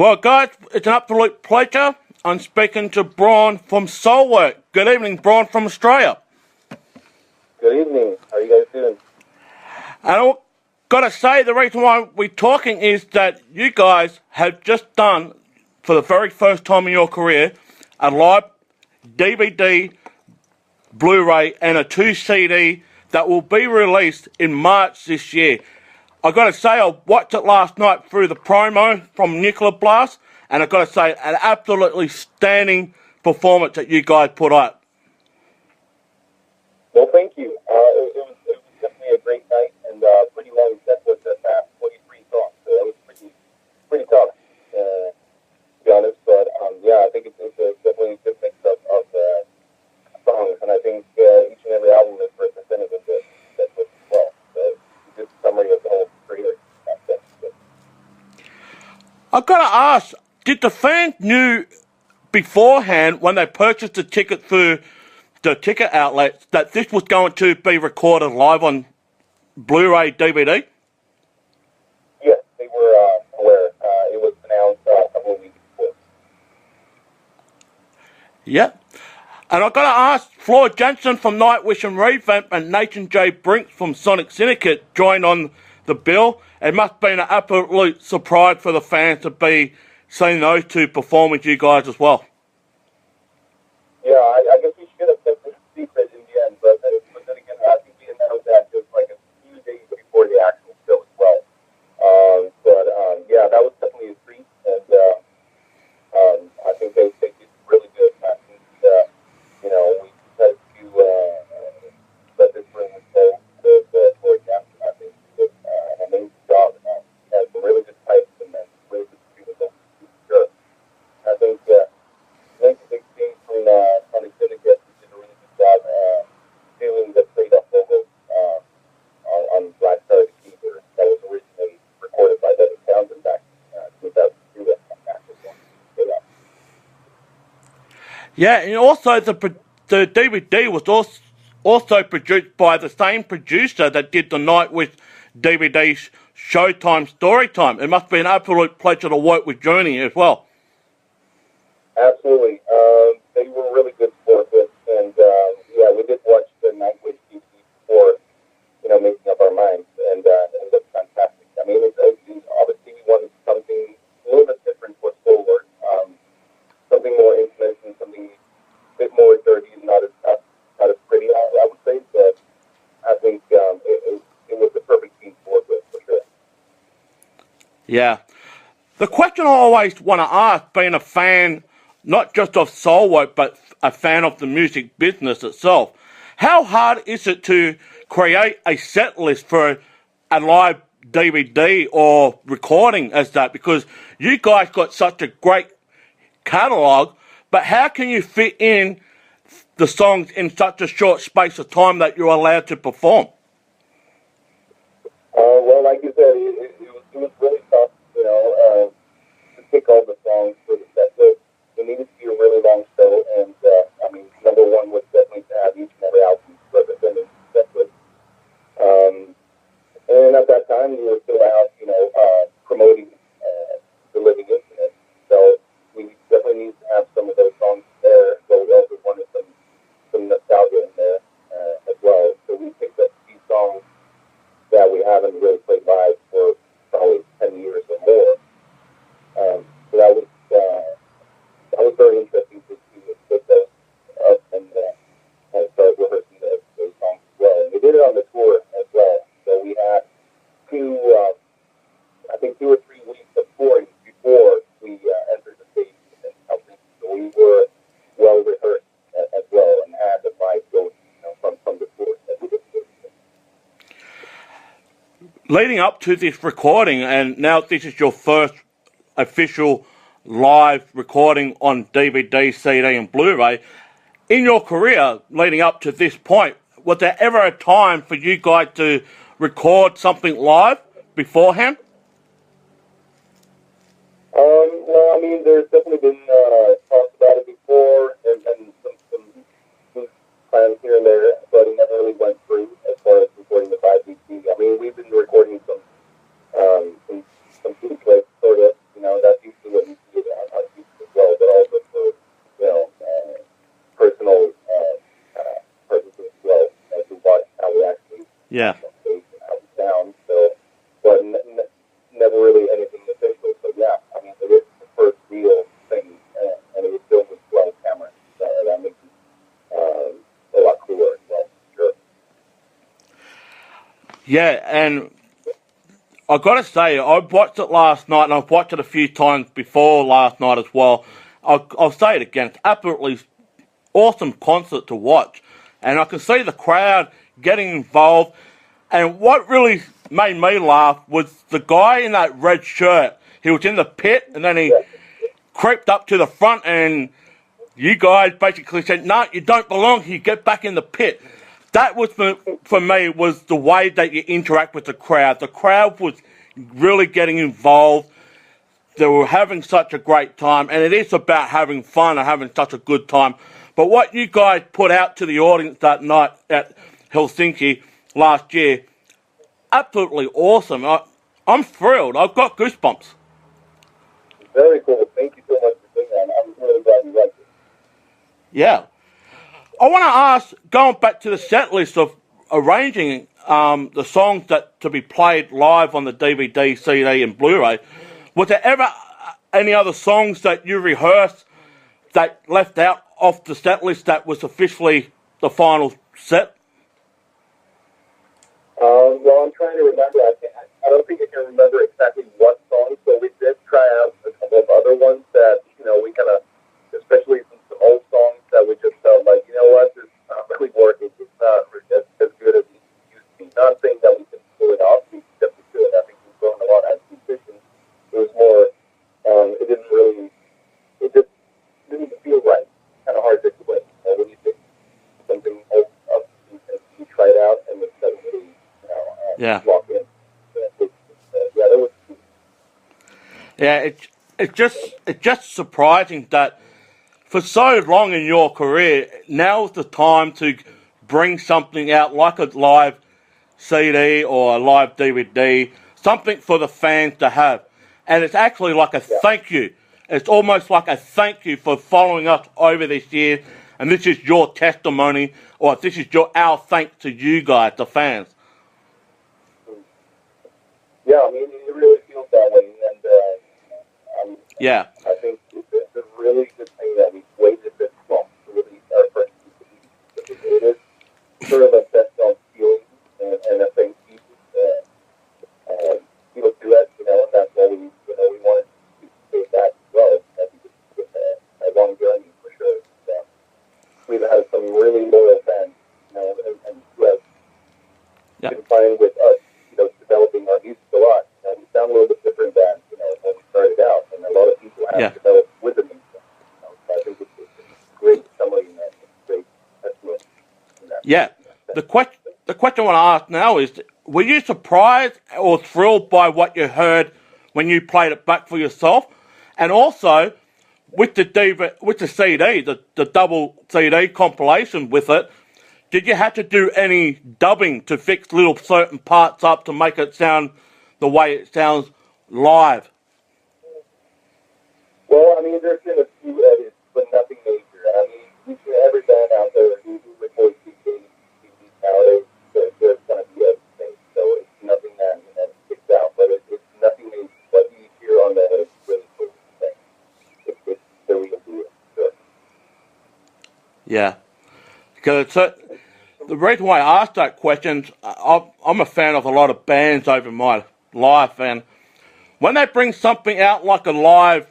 Well, guys, it's an absolute pleasure. I'm speaking to Bjorn from Soilwork. Good evening, Bjorn from Australia. Good evening. How are you guys doing? And I've got to say, the reason why we're talking is that you guys have just done, for the very first time in your career, a live DVD, Blu-ray, and a 2 CD that will be released in March this year. I've got to say, I watched it last night through the promo from Nuclear Blast, and I've got to say, an absolutely standing performance that you guys put up. Well, thank you. It was definitely a great night, and pretty long set with the 43 songs, so that was pretty tough, to be honest. But yeah, I think it's definitely a good mix of songs, and I think each and every album is representative of that as well. So it's a good summary of the whole career. I've got to ask, did the fans knew beforehand when they purchased the ticket through the ticket outlets that this was going to be recorded live on Blu-ray DVD? Yes, they were aware. It was announced a couple of weeks before. Yeah. And I've got to ask, Floyd Jensen from Nightwish and Revamp and Nathan J. Brinks from Sonic Syndicate joined on the bill. It must have been an absolute surprise for the fans to be seeing those two perform with you guys as well. Yeah, I guess we should have kept it a secret in the end, but then again, I think we announced that just like a few days before the actual show as well. Yeah, that was definitely a treat, and I think they did really good. I think, we decided to let this bring the show to Floyd Johnson. I think he did an amazing job, and he had some really good pipes and really good music, sure. I think the big thing from Sonic Syndicate did a really good job doing the trade-off logo on Black Star the Keeper that was originally recorded by Devin Townsend back in 2002. Yeah, and also the DVD was also produced by the same producer that did the Nightwish DVD Showtime Storytime. It must be an absolute pleasure to work with Journey as well. Absolutely. They were really good to work with, and yeah, we did watch the Nightwish DVD before, making up our minds, and it looked fantastic. I mean, obviously we wanted something a little bit different for Soilwork, something more intimate and something a bit more dirty, not as pretty, I would say, but I think it was the perfect team to work with, for sure. Yeah. The question I always want to ask, being a fan not just of Soilwork, but a fan of the music business itself, how hard is it to create a set list for a live DVD or recording as that? Because you guys got such a great catalogue, but how can you fit in the songs in such a short space of time that you're allowed to perform? Well, like you said, it was really tough, to pick all the songs for the set list. It needed to be a really long show, and number one was definitely to have each and every album represented in the set list. And at that time, we were still out, promoting the Living Infinite. So we definitely need to have some of those songs there. So we also wanted some nostalgia in there as well. So we picked up these songs that we haven't really played live for probably 10 years or more. So that was very interesting to put those up and start rehearsing those songs as well. And we did it on the tour as well. So we had two or 3 weeks of touring before we entered the stage in Helsinki. So we were well rehearsed as well and had the vibe going from the tour. Leading up to this recording, and now this is your first official live recording on DVD, CD and Blu-ray, in your career leading up to this point, was there ever a time for you guys to record something live beforehand? Well, I mean, there's definitely been talks about it before, and some plans here and there, but it never really went through as far as recording the 5DC. I mean, we've been recording some bootlegs, sort of, that's usually what we Yeah. how we sound. So, but never really anything official. So yeah, I mean, it is the first real thing, and it was filmed with 12 cameras. So that makes it a lot cooler as well. Sure. Yeah, and I gotta say, I watched it last night, and I've watched it a few times before last night as well. I'll say it again, it's absolutely awesome concert to watch, and I can see the crowd getting involved. And what really made me laugh was the guy in that red shirt. He was in the pit, and then he crept up to the front, and you guys basically said, "No, you don't belong here. Get back in the pit." That was for me was the way that you interact with the crowd. The crowd was really getting involved. They were having such a great time, and it is about having fun and having such a good time. But what you guys put out to the audience that night at Helsinki last year, absolutely awesome. I'm thrilled. I've got goosebumps. Very cool. Thank you so much for doing that. I'm really glad you liked it. Yeah. I want to ask, going back to the set list of arranging the songs that to be played live on the DVD, CD, and Blu-ray, was there ever any other songs that you rehearsed that left out off the set list that was officially the final set? Well, I'm trying to remember. I don't think I can remember exactly what songs, but we did try out a couple of other ones that, we kind of, especially some old songs that we just felt like, you know what, this is not really working. It's not as good as it used to be. Not saying that we can pull it off. We definitely could. I think we've grown a lot as musicians. It was more, it just didn't feel right. Kind of hard to explain. When you think something old up, you try it out, and it doesn't really, Yeah. lock in. Yeah, that was. Yeah, it's just surprising that for so long in your career, now's the time to bring something out like a live CD or a live DVD, something for the fans to have. And it's actually like a thank you. It's almost like a thank you for following us over this year, and this is your testimony, or this is our thanks to you guys, the fans. Yeah, I mean, it really feels that way, and Yeah. I think it's a really good thing that we waited this long to release our first DVD. It is sort of a best of feeling and a thank you feel to it, and that's why we wanted to say that as well. I think it's a long journey for sure. We've had some really loyal fans, and who have been fine with us, developing our music a lot. We sound a little bit different than, when we started out, and a lot of people have developed with the music. So I think it's a great summary and a great testament. Yeah. The question I want to ask now is, were you surprised or thrilled by what you heard when you played it back for yourself? And also, with the CD, the double CD compilation with it, did you have to do any dubbing to fix little certain parts up to make it sound the way it sounds live? Well, I mean, there's been a few edits, but nothing major. I mean, every band out there who records CDs nowadays, there's going to be everything. So it's nothing that sticks out, but it's nothing major. What you hear on that is really cool thing. It's the real deal. Sure. Yeah. Because the reason why I asked that question, I'm a fan of a lot of bands over my life, and when they bring something out like a live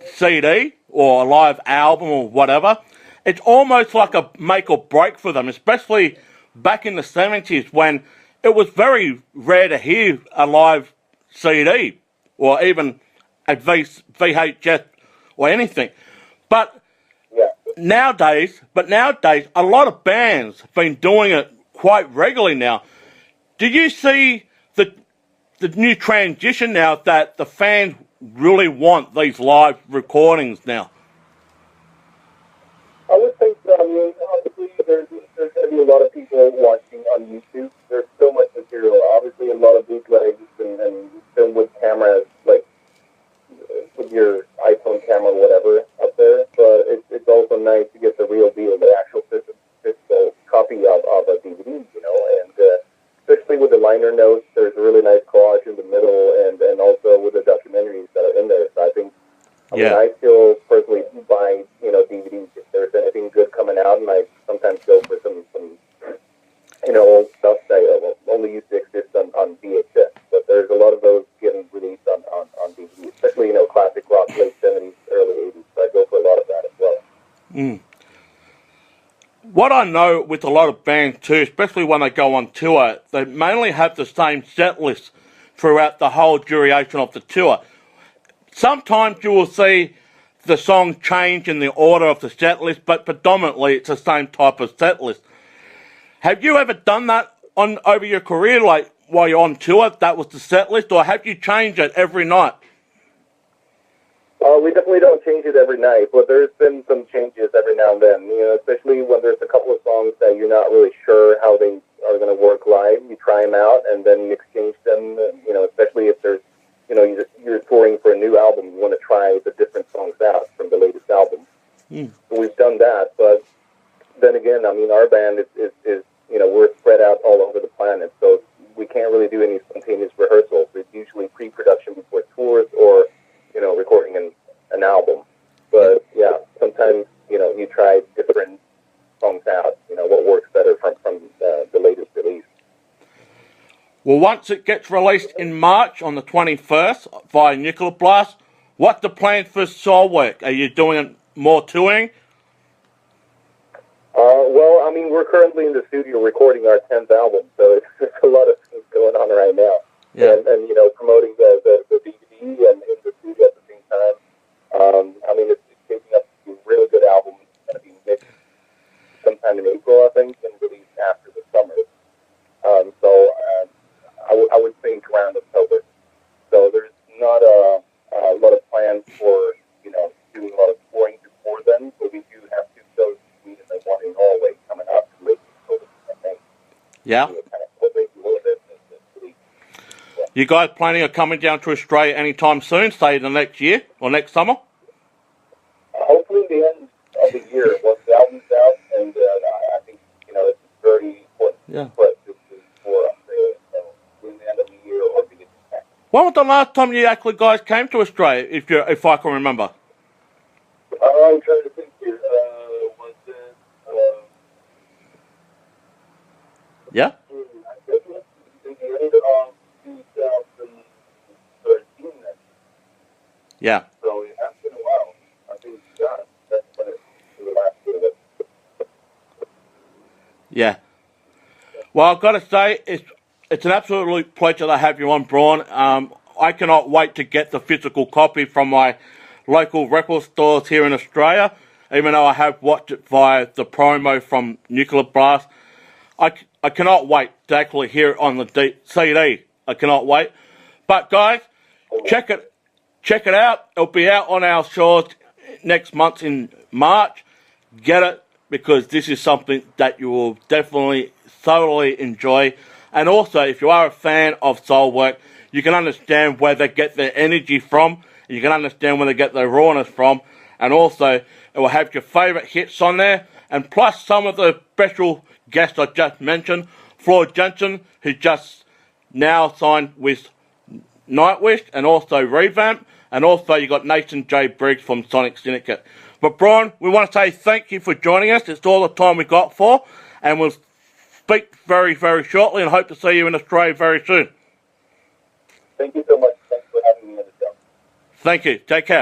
CD or a live album or whatever, it's almost like a make or break for them, especially back in the 70s when it was very rare to hear a live CD or even a VHS or anything. But nowadays, a lot of bands have been doing it quite regularly now. Do you see the new transition now that the fans really want these live recordings now? I would think so. I mean, obviously, there's going to be a lot of people watching on YouTube. There's so much material. Obviously, a lot of bootlegs and film with cameras, like with your iPhone camera or whatever up there. But it's also nice to get the real deal, the actual physical copy of a DVD, and mean, I still personally buy, DVDs if there's anything good coming out, and I sometimes go for some old stuff that only used to exist on VHS. But there's a lot of those getting released on DVD, especially, classic rock, late 70s, early 80s. So I go for a lot of that as well. Mm. What I know with a lot of bands too, especially when they go on tour, they mainly have the same set list throughout the whole duration of the tour. Sometimes you will see the song change in the order of the set list, but predominantly it's the same type of set list. Have you ever done that over your career, like while you're on tour, that was the set list, or have you changed it every night? We definitely don't change it every night, but there's been some changes every now and then, especially when there's a couple of songs that you're not really sure how they are going to work live. You try them out, and then you exchange them, especially if there's, you're touring for a new album, you want to try the different songs out from the latest album. So we've done that, but then again, I mean, our band is we're spread out all over the planet, so we can't really do any spontaneous rehearsals. It's usually pre-production before tours or, recording an album. But, yeah, sometimes, you try different songs out, what works better from the latest release. Well, once it gets released in March on the 21st via Nuclear Blast, what's the plan for Soilwork? Are you doing more touring? Well, I mean, we're currently in the studio recording our 10th album, so there's a lot of things going on right now. Yeah. And promoting the DVD and in the studio at the same time. I mean, it's shaping up to be a really good album. It's going to be mixed sometime in April, I think, and released after the summer. I would think around October. So there's not a lot of plans for, doing a lot of touring before then, but we do have two shows in Sweden and one in Norway coming up late October, I think. Yeah. You guys planning on coming down to Australia anytime soon, say the next year or next summer? Hopefully the end of the year, once the album's out, and I think, it's very important. Yeah. For the end of the year or beginning of next. When was the last time you actually guys came to Australia, if I can remember? I'm trying to think here. Was it... Yeah? I think it was in the end of 2013 then. Yeah. So it has been a while. I think, that's when it was the last year. Yeah. Well, I've got to say, it's an absolute pleasure to have you on, Bjorn. I cannot wait to get the physical copy from my local record stores here in Australia, even though I have watched it via the promo from Nuclear Blast. I cannot wait to actually hear it on the CD. I cannot wait. But guys, check it out. It'll be out on our shores next month in March. Get it, because this is something that you will definitely thoroughly enjoy. And also, if you are a fan of Soilwork, you can understand where they get their energy from. You can understand where they get their rawness from. And also, it will have your favourite hits on there. And plus some of the special guests I just mentioned. Floyd Jensen, who just now signed with Nightwish, and also Revamp. And also you got Nathan J. Briggs from Sonic Syndicate. But Brian, we want to say thank you for joining us. It's all the time we got for. And we'll speak very, very shortly, and hope to see you in Australia very soon. Thank you so much. Thanks for having me on the show. Thank you. Take care.